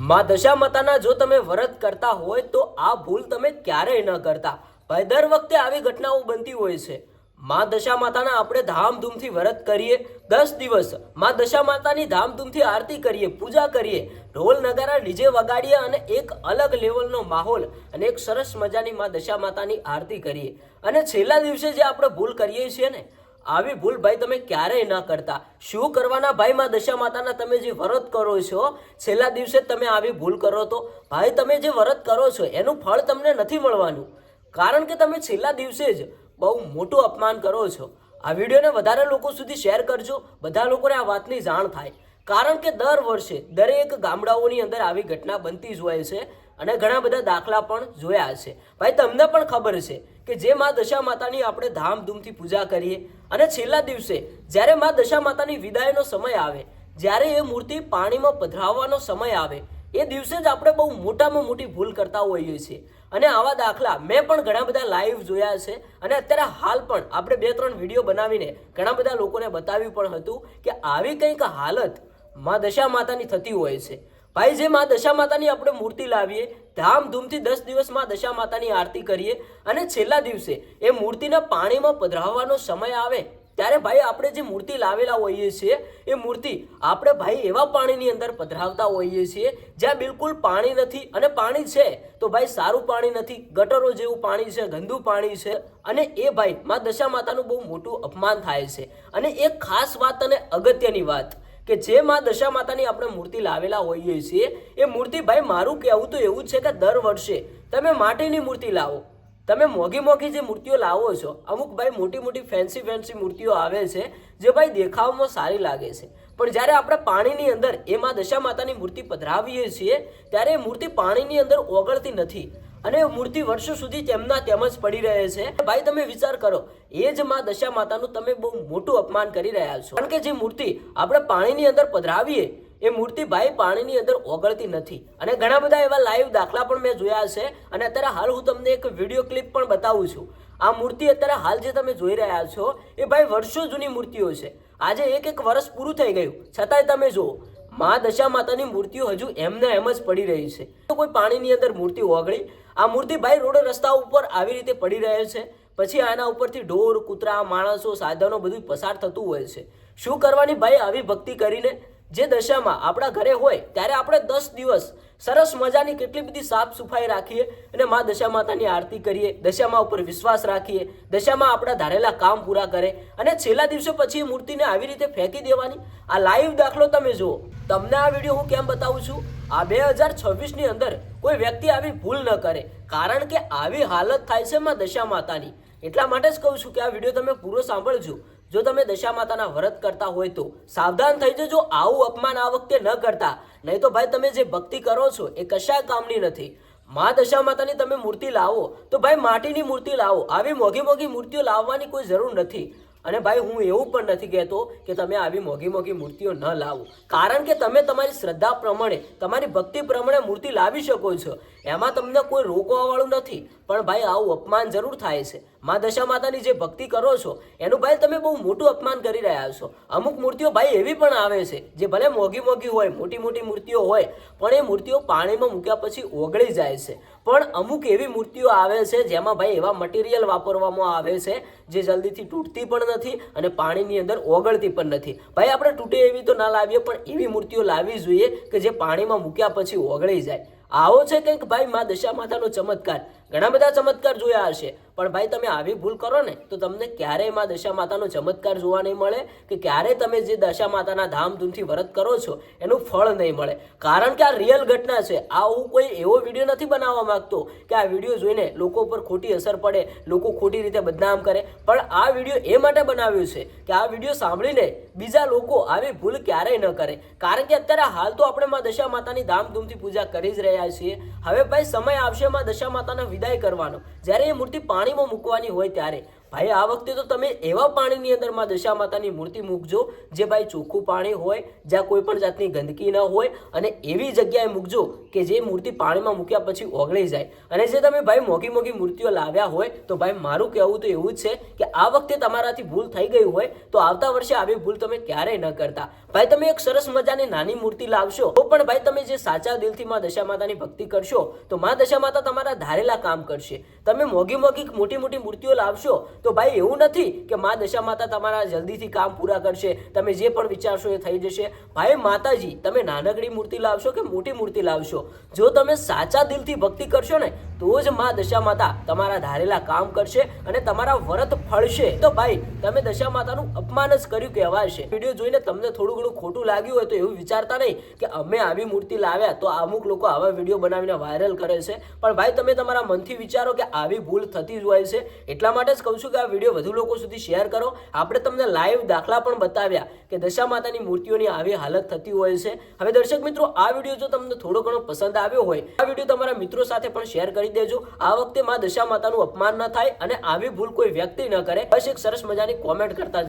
માં દશા માતાના જો તમે વ્રત કરતા હોય તો આ ભૂલ તમે ક્યારેય ન કરતા। ભાઈ દર વખતે આવી ઘટનાઓ બનતી હોય છે। માં દશા માતાના આપણે ધામધૂમથી વ્રત કરીએ, 10 દિવસ માં દશા માતાની ધામધૂમથી આરતી કરીએ, પૂજા કરીએ, ઢોલ નગારા ડીજે વગાડીએ અને એક અલગ લેવલનો માહોલ અને એક સરસ મજાની માં દશા માતાની આરતી કરીએ અને છેલ્લા દિવસે જે આપણે ભૂલ કરીએ છીએ ને, આવી ભૂલ ભાઈ તમે ક્યારેય ન કરતા। શું કરવાના ભાઈ, માં દશા માતાના તમે જે વ્રત કરો છો છેલ્લા દિવસે તમે આવી ભૂલ કરો તો ભાઈ તમે જે વ્રત કરો છો એનું ફળ તમને નથી મળવાનું, કારણ કે તમે છેલ્લા દિવસે જ બહુ મોટું અપમાન કરો છો। આ વિડીયોને વધારે લોકો સુધી શેર કરજો, બધા લોકોને આ વાતની જાણ થાય, કારણ કે દર વર્ષે દરેક ગામડાઓની અંદર આવી ઘટના બનતી જ હોય છે અને ઘણા બધા દાખલા પણ જોયા છે। ભાઈ તમને પણ ખબર છે કે જે માં દશા માતાની આપણે ધામધૂમથી પૂજા કરીએ અને છેલ્લા દિવસે જ્યારે માં દશા માતાની વિદાયનો સમય આવે, જ્યારે એ મૂર્તિ પાણીમાં પધરાવવાનો સમય આવે, એ દિવસે જ આપણે બહુ મોટામાં મોટી ભૂલ કરતા હોઈએ છીએ અને આવા દાખલા મેં પણ ઘણા બધા લાઈવ જોયા છે અને અત્યારે હાલ પણ આપણે 2-3 વિડીયો બનાવીને ઘણા બધા લોકોને બતાવ્યું પણ હતું કે આવી કંઈક હાલત માં દશા માતાની થતી હોય છે। ભાઈ જે માં દશા માતાની આપણે મૂર્તિ લાવીએ, ધામધૂમથી 10 દિવસ માં દશા માતાની આરતી કરીએ અને છેલ્લા દિવસે એ મૂર્તિને પાણીમાં પધરાવવાનો સમય આવે ત્યારે ભાઈ આપણે જે મૂર્તિ લાવેલા હોઈએ છીએ એ મૂર્તિ આપણે ભાઈ એવા પાણીની અંદર પધરાવતા હોઈએ છીએ જ્યાં બિલકુલ પાણી નથી, અને પાણી છે તો ભાઈ સારું પાણી નથી, ગટરો જેવું પાણી છે, ગંદુ પાણી છે, અને એ ભાઈ માં દશા માતાનું બહુ મોટું અપમાન થાય છે। અને એક ખાસ વાત અને અગત્યની વાત કે જે માં દશા માતાની આપણે મૂર્તિ લાવેલા હોઈએ છીએ એ મૂર્તિ ભાઈ મારું કહેવું તો એવું છે કે દર વર્ષે તમે માટીની મૂર્તિ લાવો, તમે મોંઘી મોંઘી જે મૂર્તિઓ લાવો છો, અમુક ભાઈ મોટી મોટી ફેન્સી મૂર્તિઓ આવે છે જે ભાઈ દેખાવમાં સારી લાગે છે, પણ જ્યારે આપણે પાણીની અંદર એ માં દશા માતાની મૂર્તિ પધરાવીએ છીએ ત્યારે એ મૂર્તિ પાણીની અંદર ઓગળતી નથી અને એ મૂર્તિ વર્ષો સુધી તેમના તેમ જ પડી રહે છે। ભાઈ તમે વિચાર કરો, એ જ માં દશા માતાનું તમે બહુ મોટું અપમાન કરી રહ્યા છો, કારણ કે જે મૂર્તિ આપણે પાણીની અંદર પધરાવીએ એ મૂર્તિ ભાઈ પાણીની અંદર ઓગળતી નથી અને ઘણા બધા એવા લાઈવ દાખલા પણ મેં જોયા છે અને અત્યારે હાલ હું તમને એક વિડીયો ક્લિપ પણ બતાવું છું। આ મૂર્તિ અત્યારે હાલ જે તમે જોઈ રહ્યા છો એ ભાઈ વર્ષો જૂની મૂર્તિઓ છે, આજે એક વર્ષ પૂરું થઈ ગયું છતાંય તમે જુઓ માં દશા માતાની મૂર્તિઓ હજુ એમને એમ જ પડી રહી છે, તો કોઈ પાણીની અંદર મૂર્તિ ઓગળી? આ મૂર્તિ ભાઈ રોડ રસ્તા ઉપર આવી રીતે પડી રહે છે, પછી આના ઉપરથી ઢોર, કૂતરા, માણસો, સાધનો બધું પસાર થતું હોય છે। શું કરવાની ભાઈ આવી ભક્તિ કરીને? જે દશામાં આપણા ઘરે હોય ત્યારે આપણે 10 દિવસ સરસ મજાની કેટલી બધી સાફ સફાઈ રાખીએ અને માં દશા માતાની આરતી કરીએ, દશામાં ઉપર વિશ્વાસ રાખીએ, દશામાં આપણા ધારેલા કામ પૂરા કરે અને છેલ્લા દિવસે પછી એ મૂર્તિને આવી રીતે ફેંકી દેવાની? આ લાઈવ દાખલો તમે જુઓ। તમને આ વિડીયો હું કેમ બતાવું છું? આ 2026ની અંદર કોઈ વ્યક્તિ આવી ભૂલ ન કરે, કારણ કે આવી હાલત થાય છે માં દશા માતાની। એટલા માટે જ કહું છું કે આ વિડીયો તમે પૂરો સાંભળજો। જો તમે દશા માતાના વ્રત કરતા હોય તો સાવધાન થઈ જજો, આવું અપમાન આ વખતે ન કરતા, નહીં તો ભાઈ તમે જે ભક્તિ કરો છો એ કશા કામની નથી। માં દશા માતાની તમે મૂર્તિ લાવો તો ભાઈ માટીની મૂર્તિ લાવો, આવી મોંઘી મોંઘી મૂર્તિઓ લાવવાની કોઈ જરૂર નથી। અને ભાઈ હું એવું પણ નથી કહેતો કે તમે આવી મોંઘી મોંઘી મૂર્તિઓ ન લાવો, કારણ કે તમે તમારી શ્રદ્ધા પ્રમાણે, તમારી ભક્તિ પ્રમાણે મૂર્તિ લાવી શકો છો, એમાં તમને કોઈ રોકવાવાળું નથી, પણ ભાઈ આવું અપમાન જરૂર થાય છે। માં દશા માતાની જે ભક્તિ કરો છો એનું ભાઈ તમે બહુ મોટું અપમાન કરી રહ્યા છો। અમુક મૂર્તિઓ ભાઈ એવી પણ આવે છે જે ભલે મોંઘી મોંઘી હોય, મોટી મોટી મૂર્તિઓ હોય, પણ એ મૂર્તિઓ પાણીમાં મૂક્યા પછી ઓગળી જાય છે, પણ અમુક એવી મૂર્તિઓ આવે છે જેમાં ભાઈ એવા મટીરિયલ વાપરવામાં આવે છે જે જલ્દીથી તૂટતી પણ નથી અને પાણીની અંદર ઓગળતી પણ નથી। ભાઈ આપણે તૂટે એવી તો ના લાવીએ, પણ એવી મૂર્તિઓ લાવવી જોઈએ કે જે પાણીમાં મૂક્યા પછી ઓગળી જાય। આવો છે કંઈક ભાઈ માં દશા માતાનો ચમત્કાર। ઘણા બધા ચમત્કાર જોયા હશે, પણ ભાઈ તમે આવી ભૂલ કરો ને તો તમને ક્યારેય માં દશા માતાનો ચમત્કાર જોવા નહીં મળે કે ક્યારેય તમે જે દશા માતાના ધામધૂમથી વ્રત કરો છો એનું ફળ નહીં મળે, કારણ કે આ રિયલ ઘટના છે। આ હું કોઈ એવો વિડીયો નથી બનાવવા માંગતો કે આ વિડીયો જોઈને લોકો ઉપર ખોટી અસર પડે, લોકો ખોટી રીતે બદનામ કરે, પણ આ વિડીયો એ માટે બનાવ્યો છે કે આ વિડીયો સાંભળીને બીજા લોકો આવી ભૂલ ક્યારેય ન કરે, કારણ કે અત્યારે હાલ તો આપણે માં દશા માતાની ધામધૂમથી પૂજા કરી જ રહ્યા છીએ। હવે ભાઈ સમય આવશે માં દશા માતાના વિદાય કરવાનો, જ્યારે એ મૂર્તિ પાણીમાં મૂકવાની હોય ત્યારે ભાઈ આ વખતે તો તમે એવા પાણીની અંદર માં દશા માતાની મૂર્તિ મૂકજો જે ભાઈ ચોખ્ખું પાણી હોય, જ્યાં કોઈ પણ જાતની ગંદકી ન હોય, અને એવી જગ્યાએ મૂકજો કે જે મૂર્તિ પાણીમાં મૂક્યા પછી ઓગળી જાય. અને જે તમે ભાઈ મોંઘી મોંઘી મૂર્તિઓ લાવ્યા હોય તો ભાઈ મારું કહેવું તો એવું જ છે કે આ વખતે તમારાથી ભૂલ થઈ ગઈ હોય તો આવતા વર્ષે આવી ભૂલ તમે ક્યારેય ન કરતા. ભાઈ તમે એક સરસ મજાની નાની મૂર્તિ લાવશો તો પણ ભાઈ તમે જે સાચા દિલથી માં દશા માતાની ભક્તિ કરશો તો માં દશા માતા તમારા ધારેલા કામ કરશે. તમે મોંઘી મોંઘી મોટી મોટી મૂર્તિઓ લાવશો તો ભાઈ એવું નથી કે માં દશા માતા તમારા જલ્દીથી કામ પૂરા કરશે, તમે જે પણ વિચારશો એ થઈ જશે. ભાઈ માતાજી તમે નાનકડી મૂર્તિ લાવશો કે મોટી મૂર્તિ લાવશો, જો તમે સાચા દિલથી ભક્તિ કરશો ને તો જ માં દશા માતા તમારા ધારેલા કામ કરશે અને તમારા વ્રત ફળશે. તો ભાઈ તમે દશા માતાનું અપમાન જ કર્યું કહેવાશે. વિડીયો જોઈને તમને થોડું ઘણું ખોટું લાગ્યું હોય તો એવું વિચારતા નહીં કે અમે આવી મૂર્તિ લાવ્યા તો અમુક લોકો આવા વિડીયો બનાવીને વાયરલ કરે છે. પણ ભાઈ તમે તમારા મનથી વિચારો કે આવી ભૂલ થતી જ હોય છે. એટલા માટે જ કહું છું કે આ વિડીયો વધુ લોકો સુધી શેર કરો. આપણે તમને લાઈવ દાખલા પણ બતાવ્યા કે દશા માતાની મૂર્તિઓની આવી હાલત થતી હોય છે. હવે દર્શક મિત્રો આ વિડીયો જો તમને થોડો ઘણો પસંદ આવ્યો હોય આ વિડીયો તમારા મિત્રો સાથે પણ શેર કરી દેજો. આ વખતે માં દશા માતાનું અપમાન ન થાય અને આવી ભૂલ કોઈ વ્યક્તિ ન કરે. બસ એક સરસ મજાની કોમેન્ટ કરતા